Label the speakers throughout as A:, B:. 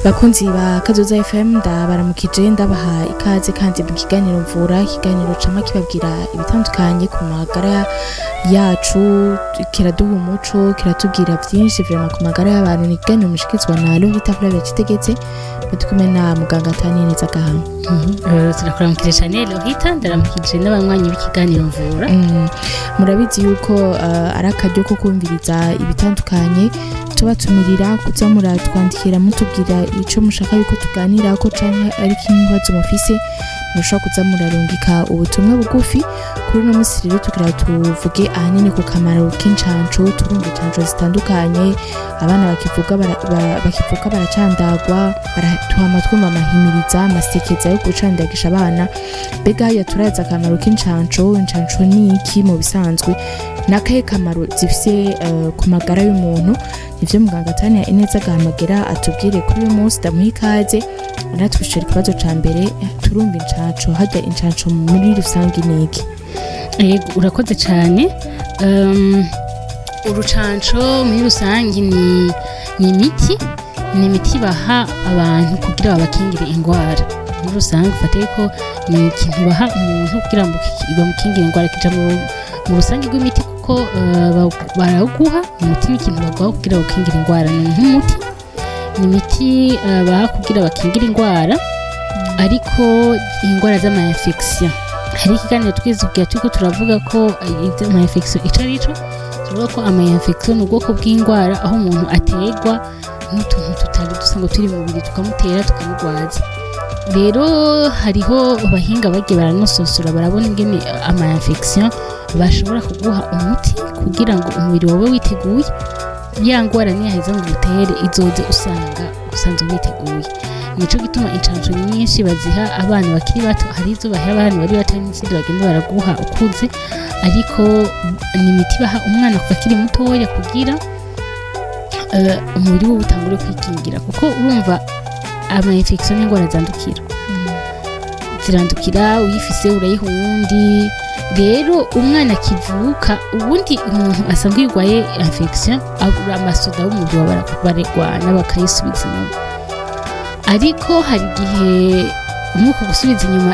A: bakunzi ba Kazoza FM ndabaramukije ndabaha ikaze kandi mu kiganiro mvura ikiganiro cama kibabwira ibitandukanye ku magara yacu kiraduha umuco kiratubwira byinshi vraiment ku magara y'abantu ni ikiganiro mushikizwa na Lohita Flavia Kitegetse batukume na muganga Tanineza Gahanga
B: turakuramukije cyane Lohita ndaramukije n'abanywanyi b'ikiganiro mvura
A: murabizi yuko arakaryo ko kumviriza ibitandukanye tubatumirira kuza muratwandikira mutubwira ico mushaka yuko tuganira ko canke ari kimbazo mufise mushaka kuza murarungika ubutumwa bugufi kuri no musi rero tugira tuvuge ahanini ku kamaro k'incanco turumva incanco zitandukanye abana bakivuka baracandagwa baratuhama twumva amahimiriza amasekeza yo gucandagisha abana bega ya turaza akamaro k'incanco incanco ni iki mu bisanzwe nakahe kamaro zifise ku magara y'umuntu ivyo muganga Tania Ineza Gahamagera atubwire kuri uyu munsi ndamuha ikaze aratwishura ikibazo ca mbere turumva incanco harya incanco muri rusange niki
B: yego urakoze cyane urucanco muri rusange ni imiti baha abantu kugira babakingire indwara muri rusange ufate ko ni ikintu baha umuntu kugira ngo bamukingire indwara kija mu rusange rw'imiti kuko baraguha umuti n'ikintu baguha kugira bakingire indwara ni nk'umuti ni imiti baha kugira bakingire indwara ariko indwara z'ama-infection hari ikiganiro twizubwira turiko turavuga ko ama-infection ico arico turavuga ko ama-infection ni ubwoko bw'indwara aho umuntu aterwa n'utuntu tutari dusanga turi mu mubiri tukamutera tukamugwaza rero hariho abahinga bagiye baranososora barabona ingene ama-infection bashobora kuguha umuti kugira ngo umubiri wawe witeguye ya ngwara niyaheza ngo utere izoze usanzwe witeguye nico gituma incanco nyinshi baziha abana bakiri bato hari izo baha abana bari bato n'izindi bagenda baraguha ukuze ariko ni imiti baha umwana kuva akiri mutoya kugira umubiri we utangure kwikingira kuko urumva ama-infection n'ingwara zirandukira uyifise urayiha uwundi rero umwana akivuka ubundi umuntu asanzwe yirwaye infection abura amasoda y'umubiri baregwana bakayisubiza inyuma ariko hari igihe nuko gusubiza inyuma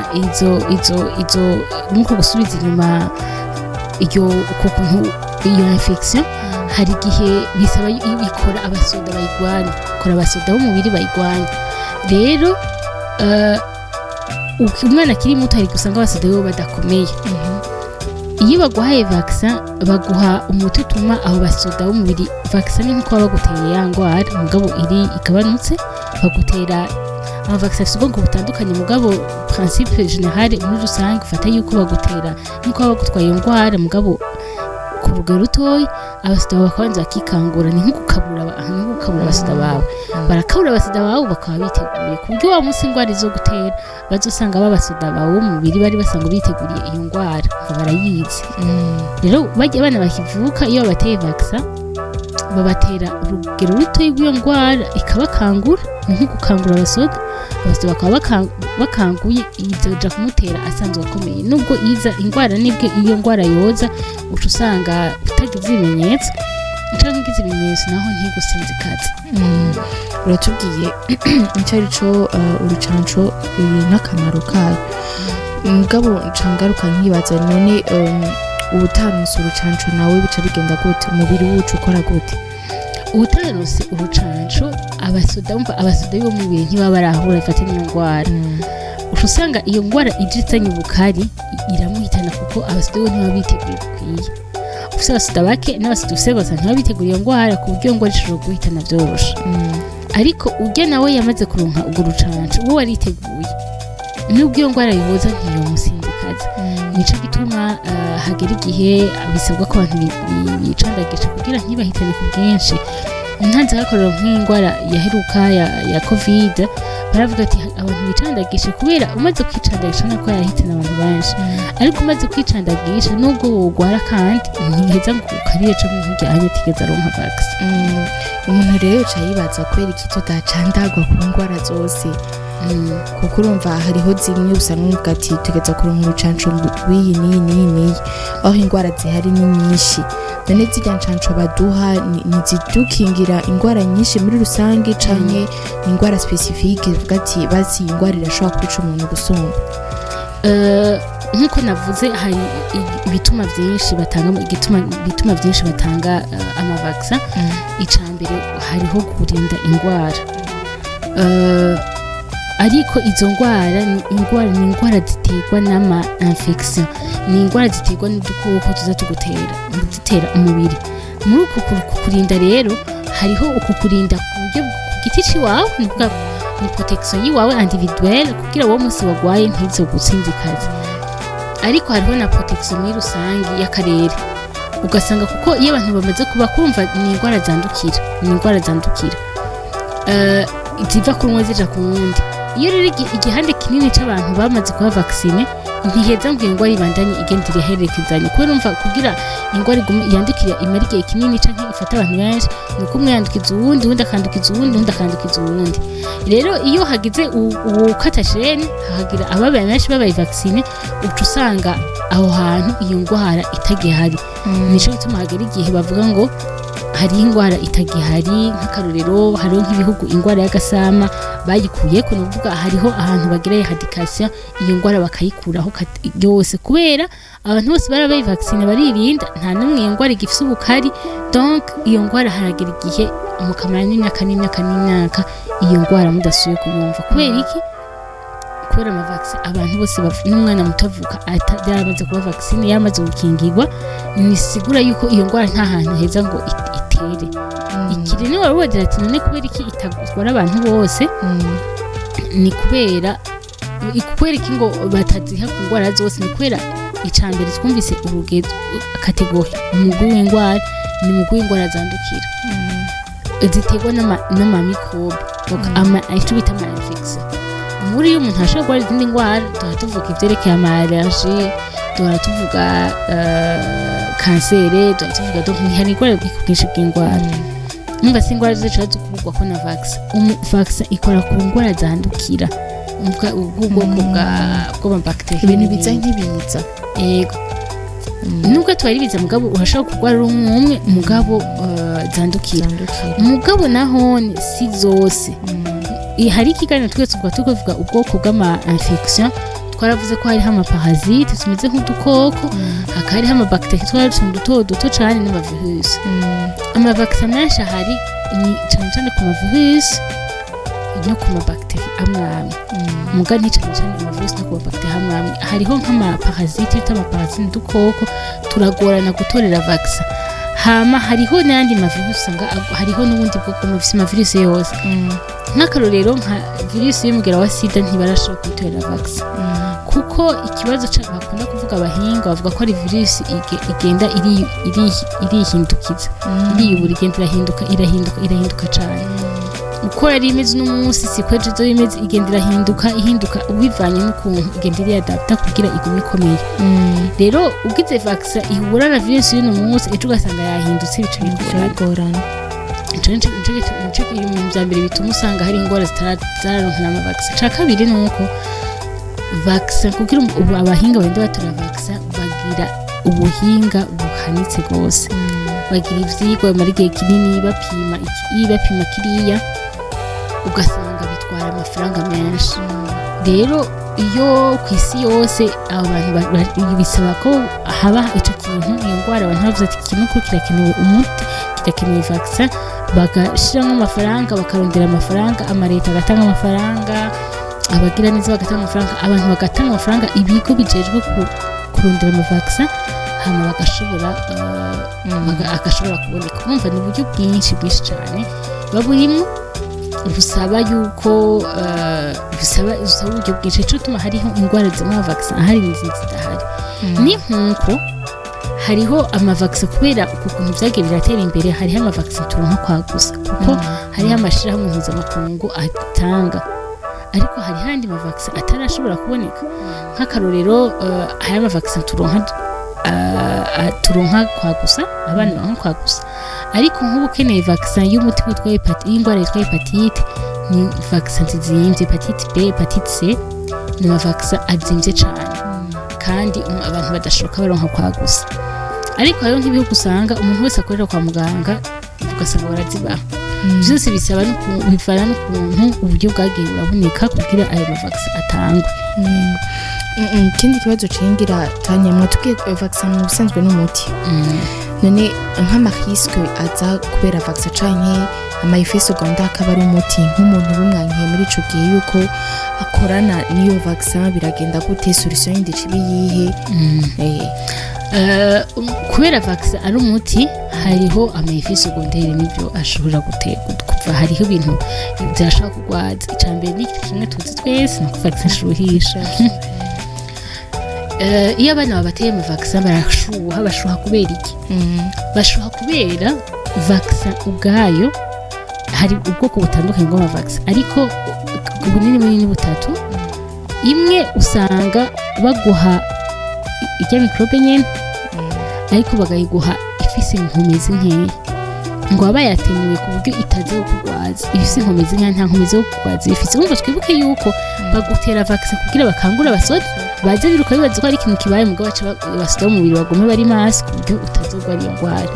B: nuko gusubiza inyuma iyo infection hari igihe bisaba bikora abasoda bayigwanya kora abasoda b'umubiri bayigwanya rero umwana akiri muto hari gusanga abasoda bo badakomeye iyo baguhaye vaccin baguha umuti utuma aho basoda b'umubiri vaccin ni nko baguteye ya ngwara mugabo ikabanutse bagutera amavaccin afite ubwoko butandukanye mugabo principe générale muri rusange ufata yuko bagutera nko bagutwaye iyo ngwara mugabo ku rugero rutoya abasoda bakabanza bakikangura ni nko gukabura abasoda bawe barakabura abasoda bawe bakaba biteguye ku buryo wa munsi ingwara izo gutera bazosanga babasoda bawe mu mubiri bari basanga biteguriye iyo ngwara barayizi rero bajya abana bakivuka iyo bateye vaccin babatera urugero rutoya rw'iyo ngwara ikabakangura ni nko gukangura abasoda bakaba bakanguye izoja kumutera asanzwe akomeye nubwo iza ingwara nibwe iyo ngwara yoza uca usanga utagize ibimenyetso canke ugize ibimenyetso naho ntigusinzikaze
A: uratubwiye icyo arico urucanco n'akamaro kayo mugabo ncangaruka nkibaza none ubutaronse urucanco nawe bica bigenda gute umubiri wucu ukora gute
B: ubutaronse urucanco abasoda bo mu mubiri ntibaba barahura ifate n'iyo ngwara uca usanga iyo ngwara ije izanye ubukari iramuhitana kuko abasoda bo ntibaba biteguye bikwiye ufise abasoda bake n'abasoda ufise basa ntibaba biteguye iyo ngwara ku buryo iyo ngwara ishobora guhitana vyoroshe ariko urya nawe yamaze kuronka urwo rucanco uwo wariteguye nubwo iyo ngwara yihoza ntiyomusinzikaza nico gituma hagera igihe bisabwa ko abantu bicandagisha kugira ntibahitane ku bwinshi ntanze hakorera nk'indwara yaheruka ya covid baravuga ati abantu bicandagisha kubera umaze kwicandagisha nako yahitana abantu benshi ariko umaze kwicandagisha nubwo wogwara kandi ntiheza ngo ukariye cyo nk'ijyanye tigeze aronka vaccine
A: umuntu rero cayibaza kwera iki tudacandagwa ku ndwara zose kuko urumva hariho zimwe usanga uvuga ati tugeza kuronka urucanco rw'iyi n'iyi aho indwara zihari ni nyinshi none zirya ncanco baduha ntizidukingira indwara nyinshi muri rusange canke indwara specifique uvuga ati basi indwara irashobora kwica umuntu gusumba
B: nkuko navuze hari ibituma byinshi batanga amavaksa icambere hariho kurinda indwara ariko izo ndwara ni indwara ziterwa n'ama infection ni indwara ziterwa n'udukoko tuza tugutera umubiri muri uko kurinda rero hariho uko kurinda ku buryo ku giti ciwawe ni protection yiwawe individuelle kugira uwo munsi wagwaye ntizogutsinzikaze ariko hariho na protection muri rusangi y'akarere ugasanga kuko iyo abantu bamaze kuba kumva ni indwara zandukira ziva ku rumwe zija ku wundi iyo rero igihande kinini c'abantu bamaze kuba vaccine ntiheza ngo indwara ibandanye igenda iraherekezanya kubera umva kugira indwara yandukira imara igihe kinini canke ifata abantu benshi nuko umwe yandukiza uwundi akandukiza uwundi rero iyo hagize ukatasheni hagira ababaye benshi babaye vaccine uca usanga aho hantu iyo ndwara itagihari nico gituma hagera igihe bavuga ngo hari indwara itagihari nk'akarorero hariho nk'ibihugu indwara y'agasama bayikuye ko nuvuga hariho ahantu bagira eradication iyo ndwara bakayikuraho yose kubera abantu bose barabaye vaccine baririnda nta numwe iyo ndwara igifise ubukari donc iyo ndwara haragira igihe mukamara n'imyaka iyo ndwara mudasuye kuyumva kubera iki kubera amavaccine abantu bose n'umwana mutavuka yaramaze kuba vaccine yamaze gukingirwa nisigura yuko iyo ndwara nta hantu heza ngo itere ikiri ni warubagira ati none kubera iki itagutwara abantu bose ni kubera iki ngo bataziha ku ndwara zose ni kubera icambere twumvise urugezo kategori umugwi w'indwara ni umugwi w'indwara zandukira ziterwa n'amamikrobe icyo bita ama infection muri iyo umuntu ashobora kurwara izindi ndwara duhora tuvuga ivyerekeye ama allergie duhora tuvuga kansere duhora tuvuga donc hari indwara bwinshi bw'indwara numva si indwara zose zica zikuvugwa ko na vaccine ikora ku ndwara zandukira ubwoko bw'amabacteria
A: ibintu biza nk'ibiza
B: yego nubwo twari biza mugabo urashobora kurwara umwe mugabo zandukira mugabo naho si zose hari ikiganiro twese tukavuga ubwoko bw'ama infection twaravuze ko hariho amaparasite tumeze nk'udukoko hakariho amabacteria twari duto cyane n'amavirus amavaccine menshi ahari ni cyane ku mavirus no ku mabacteria amwe muga ni cyane amavirus no ku mabacteria amwe hariho nk'amaparasite y'amaparasite n'udukoko turagorana gutorera vaccine hama hariho n'andi mavirus usanga hariho n'ubundi bwoko mavirus yose nk'akarorero nka virusi y'umugera wa sida ntibarashobora kuyitorera vaccine kuko ikibazo bakunda kuvuga abahinga bavuga ko ari virusi igenda irihindukiza iriyubura igenda irahinduka cyane uko yari imeze n'umunsi siko ejo imeze igenda ihinduka ubivanye n'ukuntu igenda iriadapta kugira igume ikomeye rero ugize vaccine ihura na virusi y'uno munsi ejo ugasanga yahindutse bica bigorana nico kiri mu byambere bituma usanga hari indwara zitararonka n'amavaccine ca kabiri nuko vaccine kugira abahinga benda batora vaccine bagira ubuhinga buhanitse gose bagira ivyigwa bamara igihe kinini bapima kiriya ugasanga bitwara amafaranga menshi rero iyo ku isi yose abantu bisaba ko haba ico kintu iyo ndwara abantu bavuze ati ikintu ko kirakenewe umuti kirakenewe vaccine bagashiramo amafaranga bakarondera amafaranga amareta agatanga amafaranga abagira neza bagatanga amafaranga abantu bagatanga amafaranga ibigo bijejwe kurondera amavaccine hama agashobora kuboneka urumva ni uburyo bwinshi cyane baburimo busaba yuko busaba uburyo bwinshi cyo tuma hariho indwara zimwe vaccine ahari n'izindi zidahari ni nkuko hariho amavaccin kubera ukuntu vyagiye biratera imbere hariho amavaccin turonka kwa gusa kuko hariho amashirahamwe mpuzamakungu atanga ariko hari handi mavaccin atarashobora kuboneka nk'akarorero hari amavaccin turonka kwa gusa abana baronka kwa gusa ariko nk'ubu ukeneye vaccin y'umuti witwa y'indwara yitwa hepatite ni vaccin zizimvye hepatite B hepatite C ni amavaccin azimvye cane kandi abantu badashoboka baronka kwa gusa ariko hariho nk'ibihugu usanga umuntu wese akorera kwa muganga ugasanga barazibaha byose bisaba bivana n'ukuntu uburyo bwagiye buraboneka kugira ayo mavaccin atangwe.
A: Ikindi kibazo cengira tanyamwa tugiye vaccin mu bisanzwe n'umuti none nk'amariske aza kubera vaccin canke ama-effet secondaire akaba ari umuti nk'umuntu bumwankiye muri ico gihe yuko akorana n'iyo vaccin biragenda gute solution yindi cibi yihe
B: kubera vaccin ari umuti hariho ama-effet secondaire nibyo ashobora kuva hariho ibintu byashaka kugwaza icambere n'iki kimwe tuzi twese no vaccin shuhisha iyo abana babateye mu vaccin bashuha kubera iki bashuha kubera vaccin ubwayo hari ubwoko butandukanye bw'ama vaccin ariko ubunini butatu imwe usanga baguha ijya microbe nyene ariko bagayiguha ifise inkomezi nkeya ngo aba yatenuwe ku buryo itaze kugwaza ifise inkomezi nkeya nta nkomezi yo kugwaza ifise umva twibuke yuko bagutera vaccin kugira bakangura abasoda baje biruka bibaza ko ari ikintu kibaye mugabo basoda mu mubiri bagume bari mask kuburyo utazogwara iyo ngwara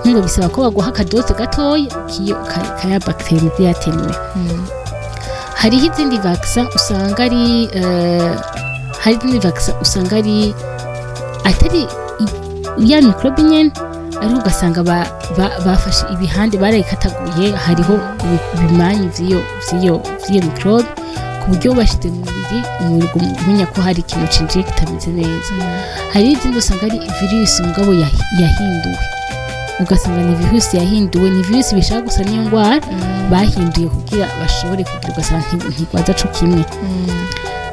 B: ngo bisaba ko baguha akadoze gatoya kaya bacteria yatenuwe hariho izindi vaccin usanga ari atari ya microbe nyene ariko ugasanga bafashe ibihande barayikataguye hariho ibimanyu vy'iyo microbe ku buryo bashize mu mubiri umenya ko hari ikintu cinjiye kitameze neza hari izindi usanga ari virus mugabo yahinduwe ugasanga ni virus yahinduwe ni virus bishaka gusa niyo ngwara bahinduye kugira bashobore kugira ugasanga ntigwaza co kimwe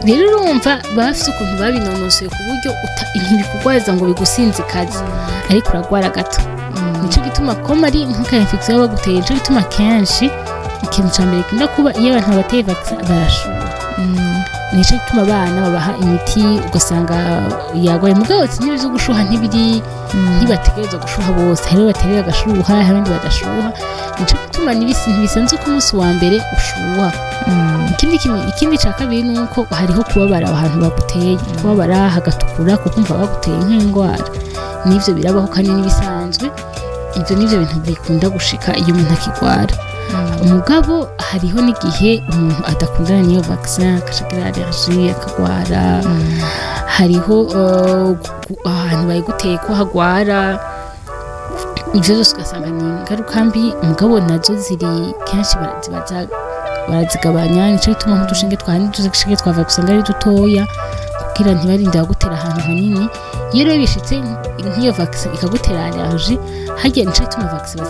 B: rero urumva bafise ukuntu babinonosoye ku buryo ntibikugwaza ngo bigusinzikaze ariko uragwara gato nico gituma koma ari nk'aka infection baguteye nico gituma kenshi ikintu ca mbere kinda kuba iyo abantu bateye vaccin barashura nico gituma abana babaha imiti ugasanga yagwaye mugabo sinibyo zo gushuha ntibategereza gushuha bose hari baterera agashuha abandi badashuha nico gituma ntibisanzwe ku munsi wa mbere ushuha ikindi ca kabiri nuko hariho kubabara abantu baguteye kubabara hagatukura kukumva baguteye nk'indwara n'ivyo birabaho kandi n'ibisanzwe ivyo nivyo bintu bikunda gushika iyo umuntu akigwara umugabo hariho n'igihe umuntu adakundana n'iyo vaccin akashagira allergie akagwara hariho ahantu bayiguteye ko hagwara ivyo byose ugasanga ni ingaruka mbi umugabo nazo ziri kenshi barazigabanya nico gituma nk'udushinge twa vaccin ari dutoya kugira ntibarinde bagutera ahantu hanini iyo rero bishitse nk'iyo vaccin ikagutera allergie hagiye nico gituma vaccin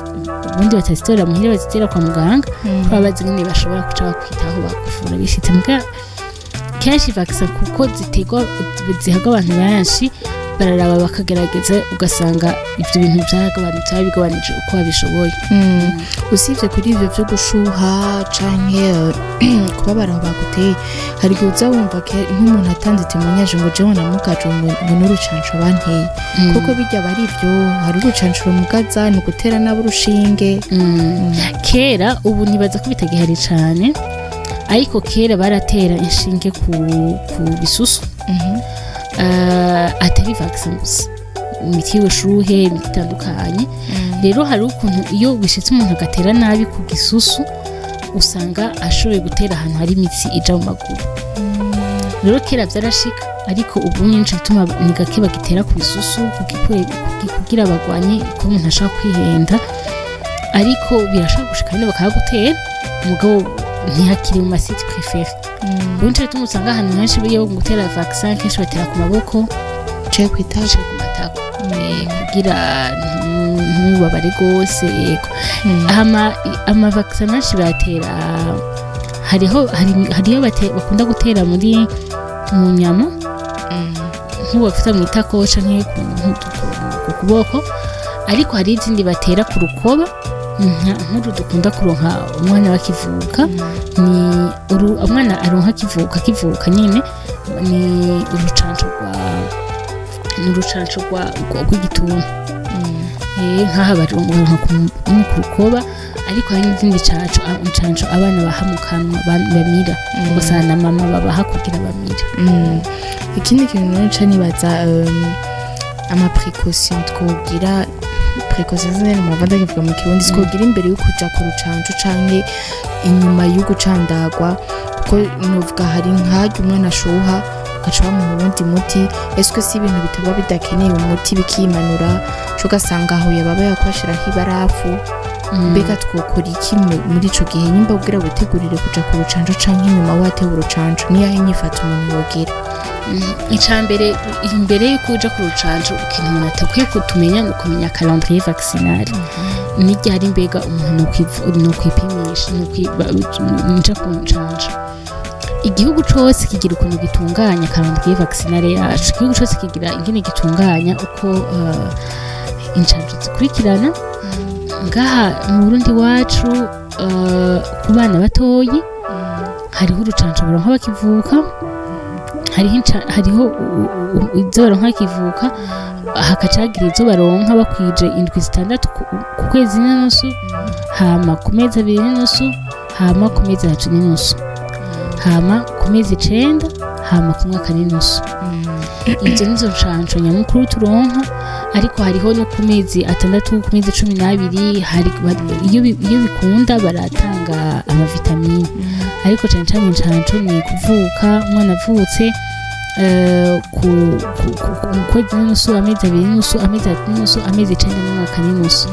B: ubundi batazitera muhira bazitera kwa muganga kuba bazi nyine bashobora kuca bakwitaho bakuvura bishitse muga kenshi vaccin kuko zihaga abantu benshi bararaba bakagerageza ugasanga ivyo bintu byagabanutse bigabanije uko babishoboye usivye kuri ivyo byo gushuha canke kubabara baguteye hari guza wumva nk'umuntu atanditse munyaje ngo jewe namugaje ngo n'urucanco banteye kuko bijya bari ivyo hari urucanco mugaza ni gutera n'aburushinge kera ubu nibaza ko bitagihari cane ariko kera baratera inshinge ku bisusu atari vaccin gusa imiti y'ubushuhe imiti itandukanye rero hari ukuntu iyo bishitse umuntu agatera nabi ku gisusu usanga ashoboye gutera ahantu hari imitsi ija mu maguru rero kera byarashika ariko ubu nyinshi bituma ni gake bagitera ku bisusu kugira bagwanye ko umuntu ashaka kwihenda ariko birashaka gushika nyine bakagutera umugabo ntihakiri mu masite préféré bunche tumusanga ahantu henshi biyo gutera vaccin kenshi batera ku maboko cyo kwitaje ku matako kugira ntubabare gose yego ama vaccin menshi batera hariyo bakunda gutera mu nyama nk'ubafite mu itako canke ku kuboko ariko hari izindi batera ku rukoba nk'uru dukunda kuronka umwana bakivuka ni umwana aronka kivuka nyine ni urucanco rw'igituntu nk'aha baronka ku rukoba ariko hari n'izindi canco abana baha mu kanwa bamira gusa na mama babaha kugira bamire.
A: Ikindi kintu nca nibaza ama précaution twogira précaution zene mu bavanda kivuga mu kirundi twogira imbere yo kuja ku rucanco canke inyuma yo gucandagwa kuko novuga hari nk'aho umwana ashuha ugaca mu wundi muti eske si ibintu bitaba bidakeneye umuti bikimanura cyo gasanga aho yababa yakwashiraho ibarafu mbega twokora iki muri ico gihe nyimba ubwira gutegurire kuja ku rucanco canke inyuma watewe urucanco niyo nyifata umuntu yogira. Icambere imbere yo kuja ku rucanco ikintu umuntu atakwiye kutumenya no kumenya calendrier vaccinal ni ryari mbega umuntu no kwipimisha nija ku rucanco. Igihugu cose kigira ukuntu gitunganya calendrier vaccinal yacu, igihugu cose kigira ingene gitunganya uko incanco zikurikirana. Ngaha mu Burundi wacu ku bana batoyi hariho urucanco baronka bakivuka, hariho izo baronka bakivuka hakacagira izo baronka bakwije 6 ku kwezi n'inusu, hama ku mezi 2 n'inusu, hama ku mezi 3 n'inusu, hama ku mezi 9, hama ku mwaka n'inusu. Izo nizo ncanco nyamukuru turonka ariko hariho no ku mezi 6 ku mezi 12 iyo bikunda baratanga amavitamine ariko cyane cyane ncanco ni kuvuka umwana avutse ku kwezi n'inusu, amezi 2 n'inusu, amezi 3 n'inusu, amezi 9 n'umwaka n'inusu.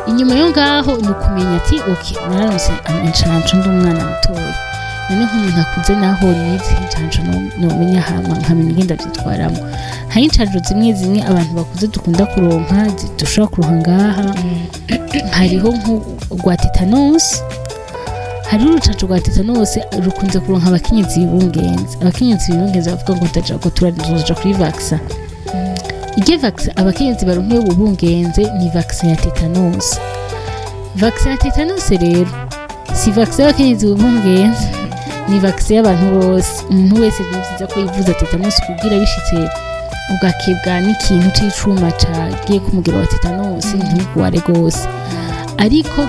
A: Inyuma yo ngaho ni kumenya ati okay nararonse ncanco ndi umwana mutoya none nk'umuntu akuze naho nizi ncanco no menya hama nkamenya ingenda byitwaramo. Hari incanco zimwe abantu bakuze dukunda kuronka dushobora kuronka ngaha hariho nk'urwa tetanus. Hari urucanco rwa tetanus rukunze kuronka abakenyezi bibungenze bavuga ngo ndaja ko turaja kuri vaccine. Ige vaccine abakenyezi baronke ubungenze ni vaccine ya tetanus. Vaccine ya tetanus rero si vaccine y'abakenyezi bibungenze ni vaccine y'abantu bose. Umuntu wese nivyiza ko yivuza tetanus kugira bishitse ugakebwa n'ikintu c'icuma cagiye kumugira wa tetanus ntugware gose. Ariko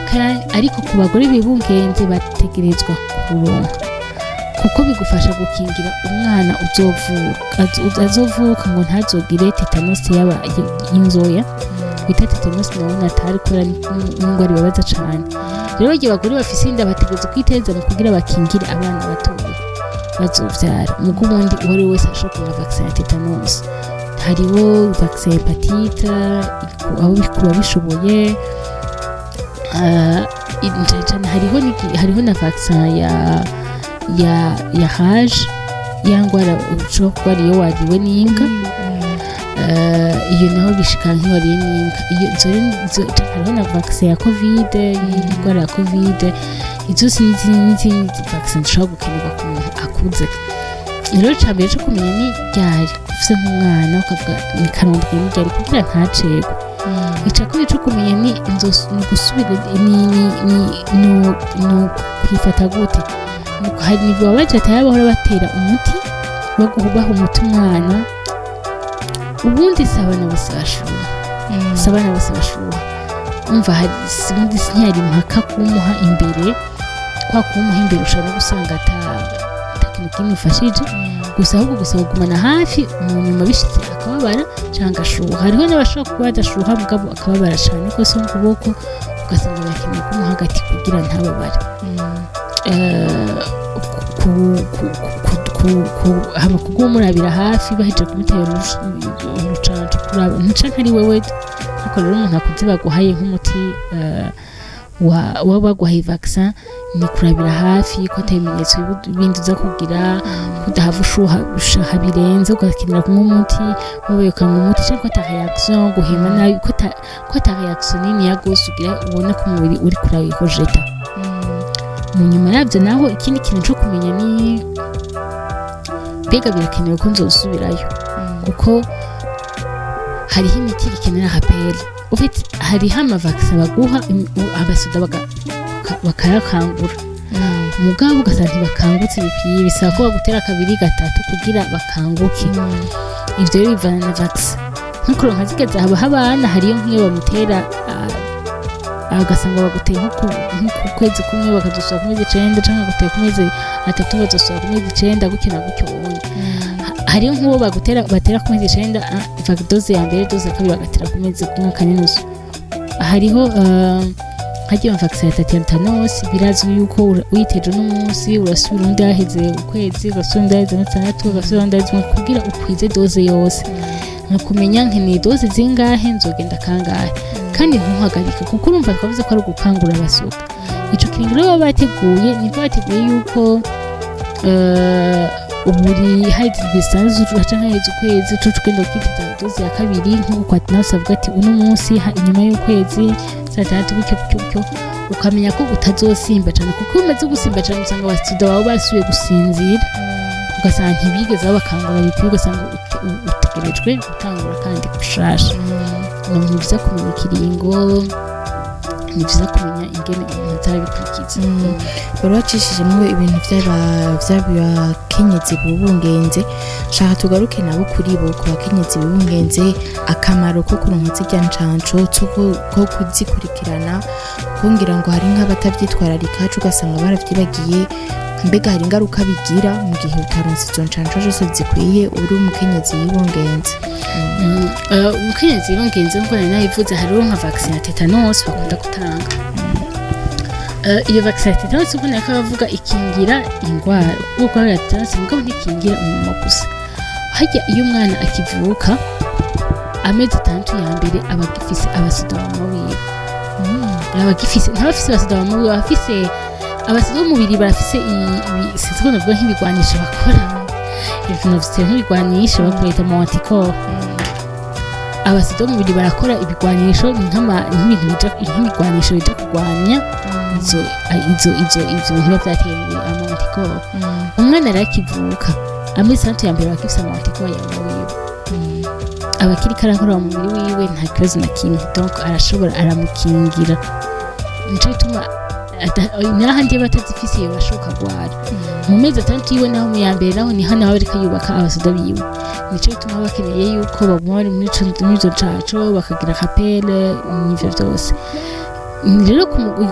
A: ku bagore bibungenze bategerezwa kuronka kuko bigufasha gukingira umwana azovuka ngo ntazogire tetanus y'inzoya bita tetanus neonatale kubera n'ingwara ibabaza cane. Rero igihe abagore bafise inda bategerezwa kwiteza mu kugira bakingire abana batoya bazovyara mugo ubundi uwari wese ashobora kuronka vaccine ya tetanus. Hariho vaccine hepatite aho bikuba bishoboye hariho na vaccine ya rage yangwara ushobora kuba ariyo wariwe n'inka iyo naho bishika nk'iwariye n'inka. Hariho na vaccine ya covid y'indwara ya covid. Izo n'izindi vaccine zishobora gukenerwa ku muntu akuze. Rero icambere cyo kumenya ni ryari ufise nk'umwana ukavuga ni karondwe ni ryari kugira ntacegwe. Icakuri cyo kumenya ni gusubira no kwifata gute. Hari nibwo abajata yabahora batera umuti bagubaha umuti umwana ubundi sabana bose bashuha umva hari sibundi sinyari mpaka kumuha imbere kwa kumuha imbere ushobora gusanga atakintu kimufashije gusa ahubwo gusaba kugumana hafi mu nyuma bishitse akababara cyangwa ashuha. Hariho n'abashobora kuba badashuha mugabo akababara cyane ko so kuboko ugasanga bakeneye kumuha hagati kugira ntababare. hama kugumurabira hafi baheje kumutera urucanco kuraba ncanka ari wewe ariko rero umuntu akuze baguhaye nk'umuti wa baguhaye vaccine ni kurabira hafi ko atabimenyetso bindi zo kugira kudahava ushuha birenze ugakenera kumwe umuti wowe ukanywa umuti cyangwa ata reaction guhema nabi ko ata reaction nini ya gose ugira ubona ko umubiri uri kurabihojeta. Mu nyuma yabyo naho ikindi kintu cyo kumenya ni mbega birakenewe ko nzosubirayo
B: kuko hariho imiti ikenera rapel ufite hariho amavakisi baguha abasoda bakayakangura mugabo ugasanga ntibakangutse bikwiye bisaba ko bagutera 2-3 kugira bakanguke ivyo rero bivana na vakisi nk'uko nkazigeza habaho abana hariyo nk'iyo bamutera agasanga baguteye nko ku kwezi kumwe bakadusaba ku mezi 9 cyangwa guteye ku mezi 3 badusaba ku mezi 9 gukina gutyo ubundi hariyo nk'uwo batera ku mezi 9 doze ya mbere doze ya kabiri bagatera ku mezi 1 hariho hagiye vakisi ya tetanus birazwi yuko uyiteje n'umunsi urasubira undi yaheze ukwezi ugasubira undi yaheze 6 ugasubira undi yaheze kugira ukwize doze yose nakumenya nkeneye doze zingahe nzogenda kangahe kandi ntuhagarike kuko urumva twavuze ko ari gukangura abasoda ico kintu rero bateguye niba bateguye yuko uburi haizi bisanzwe uca nkaheze ukwezi cyo tugenda kwitiza doze ya kabiri nk'uko kwatinasa avuga ati uno munsi inyuma y'ukwezi satatu gutyo ukamenya ko utazosimba cyane kuko umaze gusimba cyane usanga abasoda babo basubiye gusinzira ugasanga ntibigeze babakangura bikwiye ugasanga utegerejwe gutangura kandi gushasha ni byiza kumenya ikiringo ni byiza kumenya ingene umuntu azabikurikiza bari bacishijemo ibintu by'abakenyezi bubungenze shaka tugaruke nabo kuri bo ku bakenyezi bubungenze akamaro ko kuronka zijya ncanco ko kuzikurikirana kungira ngo hari nk'abatavyitwararika ugasanga baravyibagiye mbega hari ingaruka bigira mu gihe utaronse izo ncanco zose zikwiye uri umukenyezi yibungenze umukenyezi yibungenze nk'uko nari nabivuze hariho nka vaccine ya tetanus bakunda gutanga iyo vaccine ya tetanus ubona ko bavuga ikingira indwara kuko ya tetanus mugabo ntikingira umuntu gusa hajya iyo umwana akivuka amezi 6 ya mbere aba gifise abasoda bamubiri abagifise ntabafise abasoda bamubiri abafise abasoda b'umubiri barafise sinzi navuga nk'ibigwanisho bakora ibintu bifite nk'ibigwanisho bakwita mu anticorps abasoda b'umubiri barakora ibigwanisho nk'ibigwanisho bija kurwanya izo bintu biba vyateye mu anticorps umwana arakivuka amezi 6 ya mbere bakifise mu anticorps ya wiwe abakiri karakora mu mubiri wiwe nta kibazo na kimwe donc arashobora aramukingira nico bituma n'ahandi batazifise bashoka gwara mu mezi 6 yiwe naho mu ya mbere naho ni hano bareka yubaka abasoda biwe nico bituma bakeneye yuko babumara muri izo caco bakagira kapele n'ivyo byose rero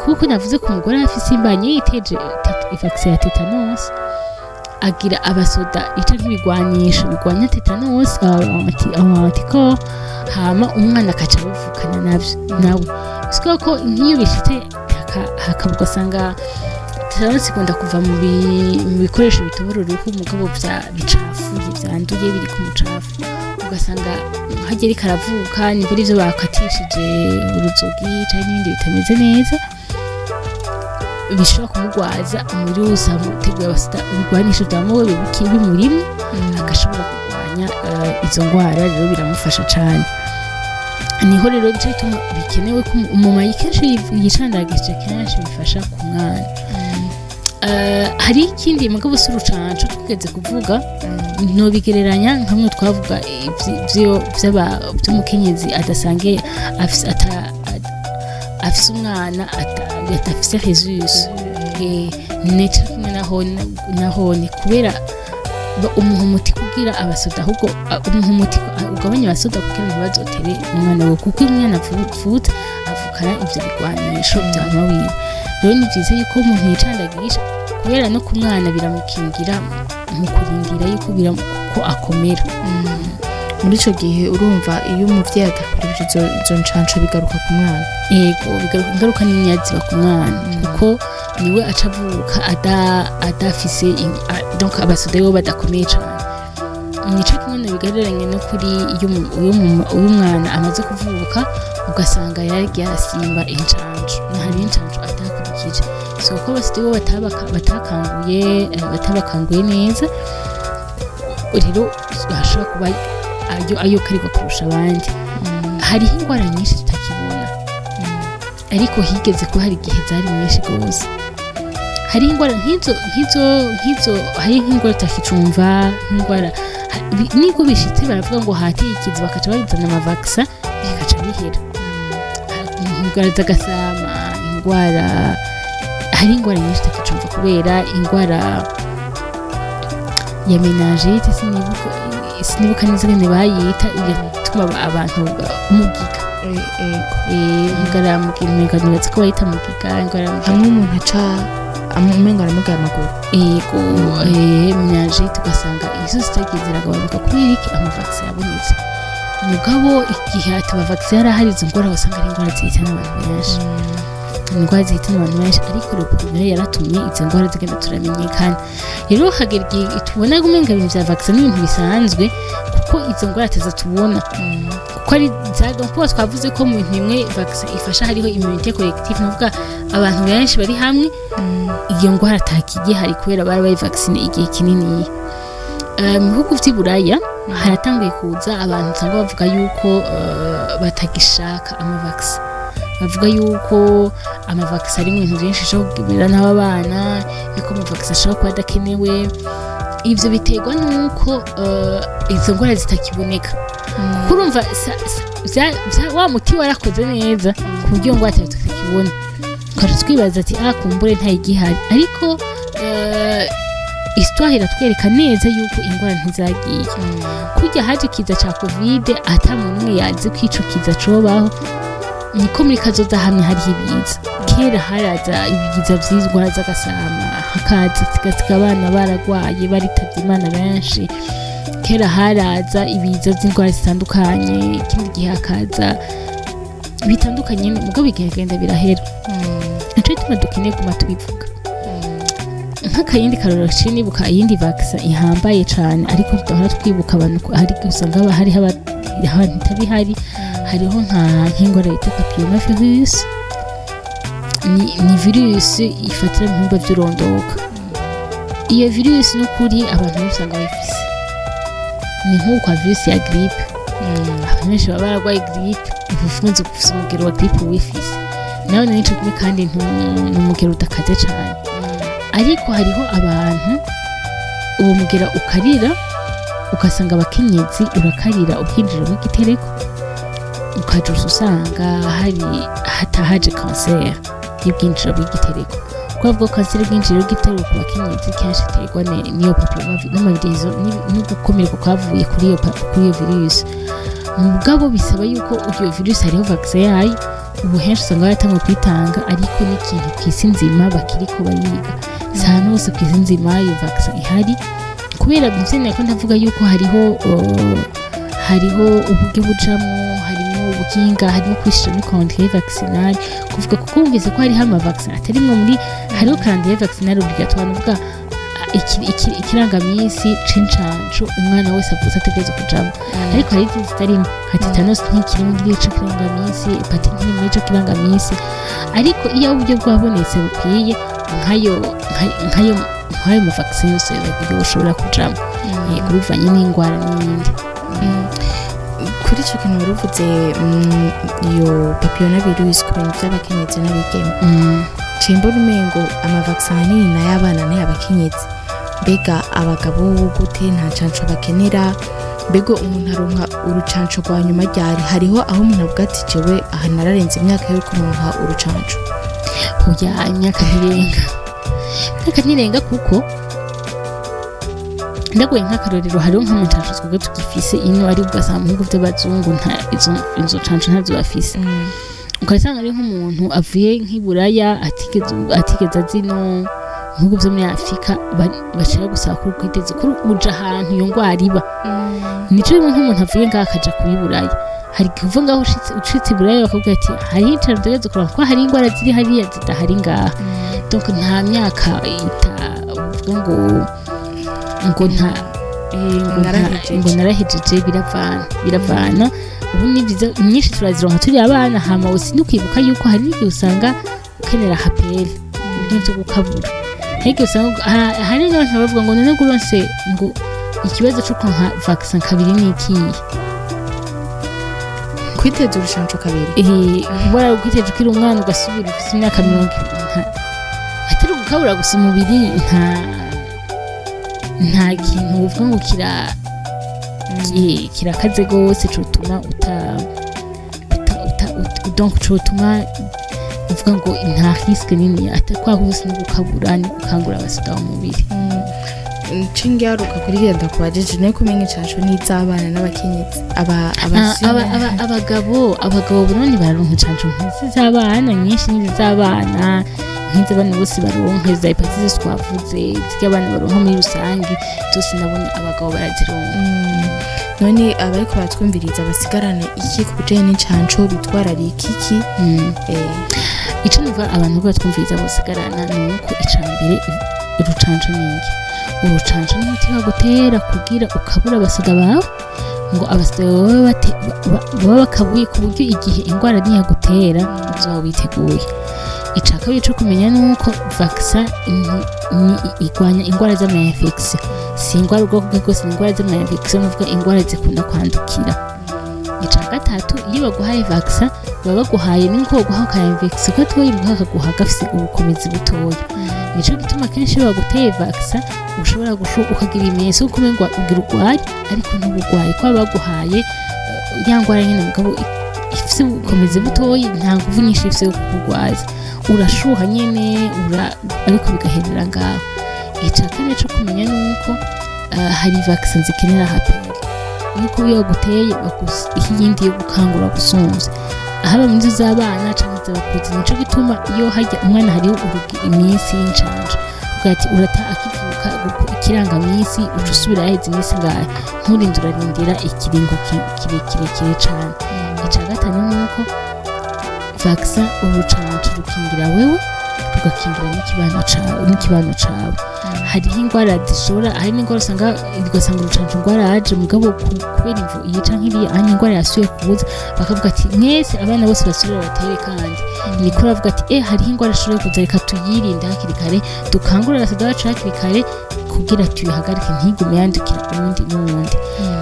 B: kuko navuze ku mugore afise imbanye yiteje vaccine ya tetanus agira abasoda ita nk'ibigwanisho bigwanya tetanus anticorps hama umwana akaca bivukana navyo nawe siko ko nk'iyo bishite hakabuka sanga tetanus ikunda kuva mu bikoresho bitoborora uko umugabo bicafuye byanduye biri ku mucafu ugasanga hageri karavuka ni buri byo bakatishije uruzogi cyangwa n'ibindi bitameze neza bishobora kumugwaza umubiri wose amuteguye abasoda ibigwanisho byamuwe bimurimo agashobora kurwanya izo ndwara rero biramufasha cyane niho rero cyo bituma bikenewe ko umumama kenshi yicandagije kenshi bifasha ku mwana hari ikindi mugabo s'urucanco twigeze kuvuga no bigereranya nkamwe twavuga by'umukenyezi adasange afise umwana atafise Jesus neca kimwe naho ni kubera umuha umuti kugira abasoda ahubwo umuha umuti ugabanya abasoda kugira ntibazotere umwana we kuko umwana avutse avukana ivyo bigwanisho by'amawiwe rero ni byiza yuko umuntu yicandagisha kubera no ku mwana biramukingira mu kurindira yuko ko akomera
A: muri ico gihe urumva iyo umuvyeyi adakurikije izo ncanco bigaruka ku mwana
B: yego bigaruka ingaruka nini ziba ku mwana kuko niwe acavuka adafise donc abasoda bo badakomeye cyane nico kimwe bigareranye no kuri uyu mwana amaze kuvuka ugasanga yasimba incanco hari incanco atakurikije so ko abasoda bo batabakanguye neza rero bashobora kuba ayo kariko kurusha abandi hariho indwara nyinshi tutakibona ariko higeze ko hari igihe zari nyinshi gose hari indwara nk'izo hari nk'indwara tutakicumva nk'indwara niko bishitse baravuga ngo hateye ikizi bakaca babizana amavakisa bikaca bihera indwara z'agasama hari ingwara nyinshi tutakicumva kubera ingwara ya meningite sinibuka neza ngene bayita igatuma abantu umugiga ingwara ya mugiga nibaza ko bayita mugiga ingwara
A: hamwe umuntu aca umengo aramugaye amaguru
B: yego meningite ugasanga izo zitagiye ziragabanuka kubera iki amavakisi yabonetse mugabo igihe atabavakisi yarahari izo ngwara wasanga ari ingwara zihitana abantu benshi indwara zihitana abantu benshi ariko repubulika yaratumye izo ngwara zigenda turamenyekana rero hagera igihe tubona umenga ibintu vya vakisi n'ibintu bisanzwe kuko izo ngwara ataza tubona kuko ari kuko twavuze ko mu bintu bimwe vakisi ifasha hariho immunité collective nuvuga abantu benshi bari hamwe iyo ngwara atakigihari kubera bari bayivakisine igihe kinini mu bihugu vy'iburaya haratanguye kuza abantu usanga bavuga yuko batagishaka amavakisi bavuga yuko amavakisi ari mu bintu byinshi ashobora kugirira n'abana yuko amavakisi ashobora kuba adakenewe ivyo biterwa nuko izo ngwara zitakiboneka kuko urumva wa muti warakoze neza ku buryo ngwara tutakibona ukaca twibaza ati kumbure ntayigihari ariko histoire iratwereka neza yuko ingwara ntizagiye kurya haje kiza ca covid ata muntu umwe yazi ko ico kiza cobaho niko muri kazoza hamwe hariho ibiza kera haraza ibiza vy'indwara z'agasama hakaza sigasiga abana baragwaye baritavye imana benshi kera haraza ibiza vy'indwara zitandukanye ikindi gihe hakaza bitandukanye mugabo bigenda birahera nico gituma dukeneye guma tubivuga nk'akayindi karorero nibuka iyindi vakisa ihambaye cane ariko tudahora twibuka abantu hari usanga hariho abantu itabihari hariho nk'ingwara yitwa papillomavirus ni virusi ifatira mu bihimba vy'irondoka iyo virusi n'ukuri abantu usanga bayifise ni nk'uko virusi ya grippe abantu benshi baba baragwaye grippe ufunze gufisa umugero wa grippe wifise nawe nico kimwe kandi n'umugero udakaze cane ariko hariho abantu uwo mugera ukarira ugasanga abakenyezi urakarira ukinjira mu gitereko ukaja usanga hatahaje kanseri y'ubwinjira bw'igitereko kuko kanseri y'ubwinjira bw'igitereko ku bakenyezi kenshi iterwa n'iyo papillomavirus no gukomereka kwavuye kuri iyo virusi mugabo bisaba yuko iyo virusi hariho vaccine yayo ubu henshi usanga baratanguye kuyitanga ariko n'ikintu kw'isi nzima bakiriko bariga sana hose kw'isi nzima iyo vaccine ihari kubera mvene ko ndavuga yuko hariho uburyo bujamwo harimo ubukinga harimo kwishira muri calendrier vaccinal kuvuga kuko wumvise ko hariho amavaccine atarimwe muri hariho calendrier vaccinal obligatoire nuvuga ikirangamisi c'incanco umwana wese avuze ategerezwa kujamwo ariko hari izindi zitarimo nka tetanus ntikiri muri ico kirangamisi hepatite ntiri muri ico kirangamisi ariko iyo uburyo bwabonetse bukwiye nk'ayo mavaccine yose yoshobora kujamwo kubivanye n'ingwara n'ibindi
A: kuri ico kintu baruvuze iyo papillomavirus ku bintu vy'abakenyezi n'abigeme cimbona umengo amavaccine nini n'ay'abana n'ay'abakenyezi mbega abagabo gute nta canco bakenera mbega umuntu aronka urucanco rwa nyuma ryari hariho aho umuntu avuga ati jewe aha nararenze imyaka yo kuronka urucanco
B: oya imyaka ntirenga kuko ndagoye nk'akarorero hariho nk'amacanco twebwe tugifise ino ari ugasanga mu bihugu vy'abazungu izo canco ntazo bafise ugasanga ari nk'umuntu avuye nk'iburaya atigeze azino mu bihugu vyo muri Afurika bashaka gusaba ko kwiteze ko uja ahantu iyo ngwara iba nico nk'umuntu avuye ngaho akaja kuri buraya hari kuvuga ngaho ushitse buraya bakubwira ati hari icaro ndageze kuraba ko hari ingwara ziri hariya zidahari ngaha donc nta myaka uvuga ngo narahejeje biravana ubu ni byiza nyinshi turazironka turi abana hama usi nukwibuka yuko hari n'igihe usanga ukenera hapeli ibintu byo gukabura hege usanga hari n'abantu bavuga ngo none guronse ngo ikibazo cyo konka vaccine kabiri ni ikihe
A: kwiteza urushanjo kabiri
B: bora kwiteza ukiri umwana ugasubira ufite imyaka 70 atari gukabura gusa umubiri nta kintu uvuga ngo kirakaze gose cotuma donc cotuma uvuga ngo nta risque nini atakwa hose no gukabura ni gukangura abasida mu mubiri
A: nshingaruka kuri genda kubajije ne kumenya icacu n'izabana n'abakenyezi
B: abagabo buroni bararonka icacu nk'izabana nyinshi n'izabana nk'izabana bose baronka za hepatitis twavuze z'abana baronka muri rusangi zose nabona abagabo barazironka
A: none abariko batwumviriza basigarana iki kubijanye n'incanco bitwararika iki
B: ico numva abantu batwumviriza basigarana nuko icambere urucanco ningi urucanco n'umuti bagutera kugira ukabura abasida bawe ngo abasida baba bakabuye ku buryo igihe ingwara niyagutera uzoba witeguye icakabiri co kumenya nuko vaccin igwanya ingwara z'ama-infection si ingwara ubwoko bwose ingwara z'ama-infection nuvuga ingwara zikunda kwandukira icakatatu iyo baguhaye vaccin baba baguhaye n'inko baguha ka infection ko toyi bakaguha gafise ubukomezi butoya nico gituma kenshi baguteye vaccin ushobora ukagira imenyetso uko umengo ugira urwaye ariko ntubugwaye ko baguhaye yangwara nyine mugabo ifise ubukomezi butoya nta nguvu nyinshi ifise kugwaza urashuha nyene ariko bigaherera ngaho icakane cyo kumenya nuko hari vaccine zikenera haperi nuko biyo guteye iyindi yo gukangura gusumvya ahaba mu z'abana cyangwa z'abakuzi nico gituma iyo hajya umwana hari iminsi y'incanco ugati urata akivuka ikirangamisi ucusubira aheze iminsi ngahe nturindurarindira ikiringo kirekire cyane icagatanu nuko vaccin urucanco rukingira wewe rugakingira n'ikibano cawe hariho ingwara zishobora hari n'ingwara usanga urucanco ingwara yaje mugabo kubera imvu iyi canke iriya hanyuma ingwara yasuye kubuza bakavuga ati mwese abana bose basubira batere kandi niko bavuga ati hariho ingwara ishobora kuza reka tuyirinde hakiri kare dukangurira abasida bacu hakiri kare kugira tuyihagarike ntigume yandukira uwundi n'uwundi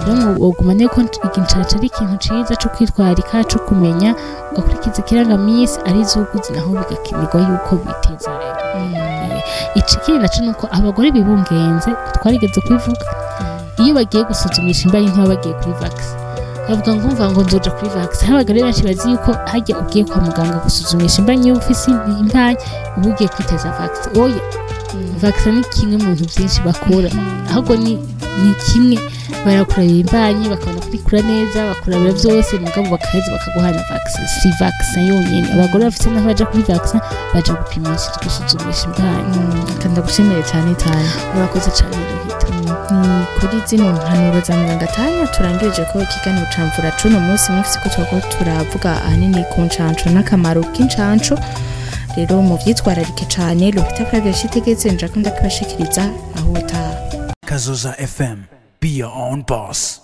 B: rero wogumane ko incanco ari ikintu ciza co kwitwarika co kumenya ugakurikiza ikirangamisi ari izuguzi naho bigakinirwa yuko biteza ikindi naco nuko abagore bibungenze twarigeze kubivuga iyo bagiye gusuzumisha imbanyi ntibaba bagiye kuri vaccine bavuga ngo nzoja kuri vaccine abagore benshi bazi yuko hajya ugiye kwa muganga gusuzumisha imbanyi yo ufise imbanyi uba ugiye kwiteza vaccine oya vaccine ni kimwe mu bintu byinshi bakora ahubwo ni kimwe barakurabira imbanyi bakabona kurikura neza bakurabira byose mugabo bakaheza bakaguhana vaccine si vaccine yonyene abagore bafite n'aho baja kuri vaccine baja gupimisha gusuzumisha imbanyi
A: kandi gushimire cyane
B: urakoze cyane Ruhita
A: ni kuri zino mpanuro za muganga Tanya turangirije ko ikiganiro camvura cuno munsi mwifise ko twako turavuga ahanini ku ncanco n'akamaro k'incanco rero mu vyitwararike cyane Ruhita Flavia shitegetse nja kunda kubashikiriza aho utaha
C: Kazoza FM, be your own boss.